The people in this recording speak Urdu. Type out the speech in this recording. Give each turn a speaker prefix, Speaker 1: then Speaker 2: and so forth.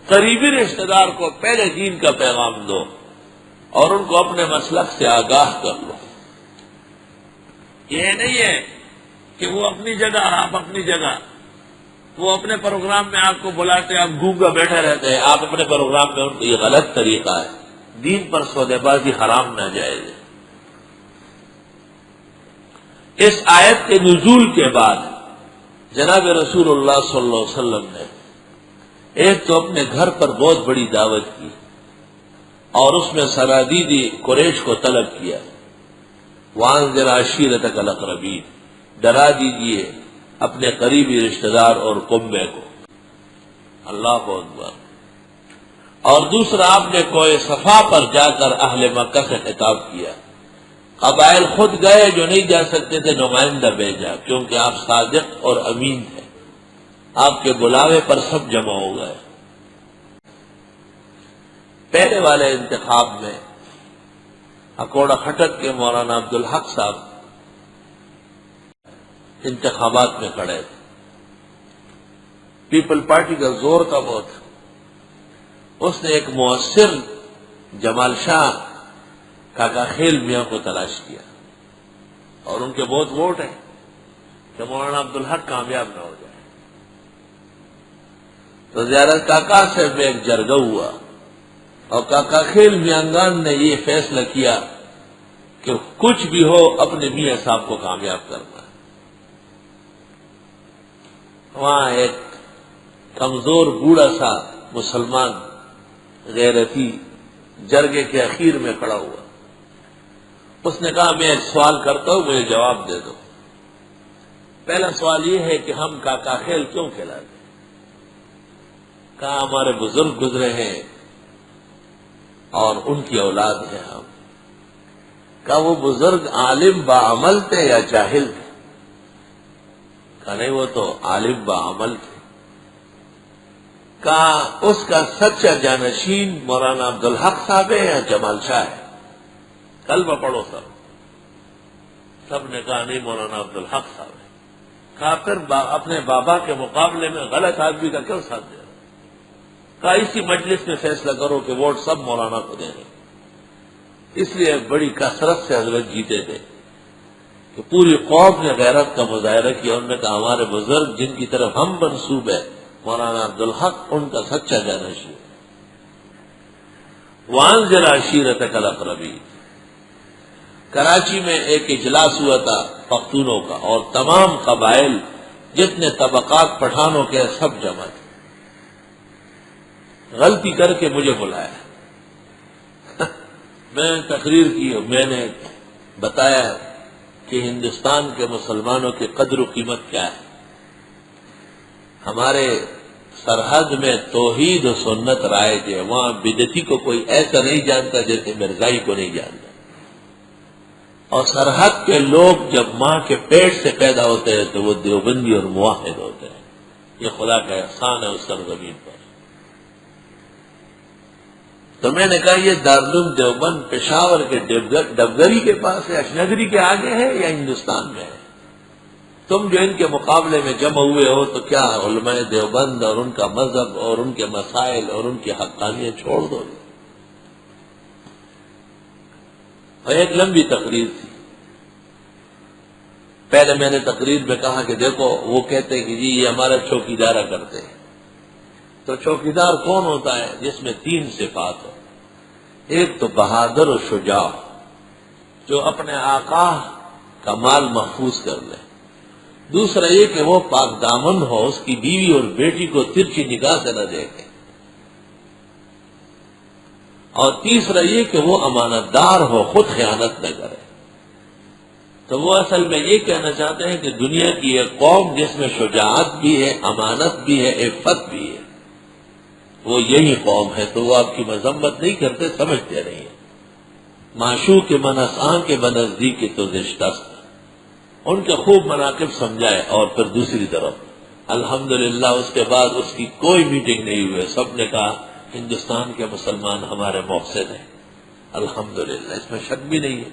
Speaker 1: قریبی رشتہ دار کو پہلے دین کا پیغام دو اور ان کو اپنے مسلک سے آگاہ کر لو. یہ نہیں ہے کہ وہ اپنی جگہ آپ اپنی جگہ، وہ اپنے پروگرام میں آپ کو بلاتے آپ گونگا بیٹھے رہتے ہیں، آپ اپنے پروگرام میں ان کو. یہ غلط طریقہ ہے. دین پر سودے بازی حرام ناجائز ہے. اس آیت کے نزول کے بعد جناب رسول اللہ صلی اللہ علیہ وسلم نے ایک تو اپنے گھر پر بہت بڑی دعوت کی اور اس میں سرادیدی قریش کو طلب کیا. وانذر عشیرتک الاقربین، ڈرا دیجئے اپنے قریبی رشتہ دار اور قبے کو. اللہ اکبر. اور دوسرا آپ نے کوہ صفا پر جا کر اہل مکہ سے خطاب کیا. قبائل خود گئے جو نہیں جا سکتے تھے، نمائندہ بھیجا کیونکہ آپ صادق اور امین تھے. آپ کے بلاوے پر سب جمع ہو گئے. پہلے والے انتخاب میں اکوڑا کھٹک کے مولانا عبدالحق صاحب انتخابات میں کھڑے تھے. پیپل پارٹی کا زور تھا بہت. اس نے ایک مؤثر جمال شاہ کاکا خیل میاں کو تلاش کیا اور ان کے بہت ووٹ ہیں کہ مولانا عبدالحق کامیاب نہ ہو جائے. تو زیارت کاکا سے میں ایک جرگہ ہوا اور کاکا خیل میانگان نے یہ فیصلہ کیا کہ کچھ بھی ہو اپنے میاں صاحب کو کامیاب کرنا. وہاں ایک کمزور بوڑھا سا مسلمان غیرتی جرگے کے اخیر میں کھڑا ہوا. اس نے کہا میں ایک سوال کرتا ہوں، مجھے جواب دے دو. پہلا سوال یہ ہے کہ ہم کاکا خیل کیوں کھلاتے؟ کہا ہمارے بزرگ گزرے ہیں اور ان کی اولاد ہے ہم. کہا وہ بزرگ عالم باعمل تھے یا جاہل تھے؟ کہا نہیں، وہ تو عالم باعمل تھے. کہا اس کا سچا جانشین مولانا عبدالحق صاحب ہے یا جمال شاہ ہے؟ کلمہ پڑھو سب. سب نے کہا نہیں، مولانا عبدالحق صاحب ہے. کہا پھر اپنے بابا کے مقابلے میں غلط آدمی کا کیوں ساتھ دے رہا؟ کہا اسی مجلس میں فیصلہ کرو کہ ووٹ سب مولانا کو دے رہے. اس لیے بڑی کثرت سے حضرت جیتے تھے کہ پوری قوم نے غیرت کا مظاہرہ کیا. انہوں نے کہا ہمارے بزرگ جن کی طرف ہم منسوب ہے مولانا عبدالحق ان کا سچا جانشین. وانذر عشیرتک الاقربین. کراچی میں ایک اجلاس ہوا تھا پختونوں کا اور تمام قبائل جتنے طبقات پٹھانوں کے سب جمع تھے. غلطی کر کے مجھے بلایا. میں نے تقریر کی اور میں نے بتایا کہ ہندوستان کے مسلمانوں کی قدر و قیمت کیا ہے. ہمارے سرحد میں توحید و سنت رائج ہے. وہاں بدعتی کو کوئی ایسا نہیں جانتا جیسے مرزائی کو نہیں جانتا. اور سرحد کے لوگ جب ماں کے پیٹ سے پیدا ہوتے ہیں تو وہ دیوبندی اور موحد ہوتے ہیں. یہ خدا کا احسان ہے اس سرزمین پر. تو میں نے کہا یہ دارالعلوم دیوبند پشاور کے ڈبگری کے پاس ہے، اشنگری کے آگے ہے یا ہندوستان میں ہے؟ تم جو ان کے مقابلے میں جمع ہوئے ہو تو کیا علماء دیوبند اور ان کا مذہب اور ان کے مسائل اور ان کی حقانیت چھوڑ دو گے؟ اور ایک لمبی تقریر تھی. پہلے میں نے تقریر میں کہا کہ دیکھو وہ کہتے کہ جی یہ ہمارا چوکیدارہ کرتے ہیں. تو چوکیدار کون ہوتا ہے؟ جس میں 3 صفات ہو. ایک تو بہادر و شجاع جو اپنے آقا کا مال محفوظ کر لے. دوسرا یہ کہ وہ پاک دامن ہو، اس کی بیوی اور بیٹی کو ترچھی نگاہ سے نہ دیکھے. اور تیسرا یہ کہ وہ امانت دار ہو، خود خیانت نہ کرے. تو وہ اصل میں یہ کہنا چاہتے ہیں کہ دنیا کی ایک قوم جس میں شجاعت بھی ہے، امانت بھی ہے، عفت بھی ہے، وہ یہی قوم ہے. تو وہ آپ کی مذمت نہیں کرتے، سمجھتے نہیں ہیں. معشوق منسان کے بنزدیک تو زشتست، ان کے خوب مناقب سمجھائے. اور پھر دوسری طرف الحمدللہ اس کے بعد اس کی کوئی میٹنگ نہیں ہوئی. سب نے کہا ہندوستان کے مسلمان ہمارے محسن ہیں. الحمدللہ اس میں شک بھی نہیں ہے.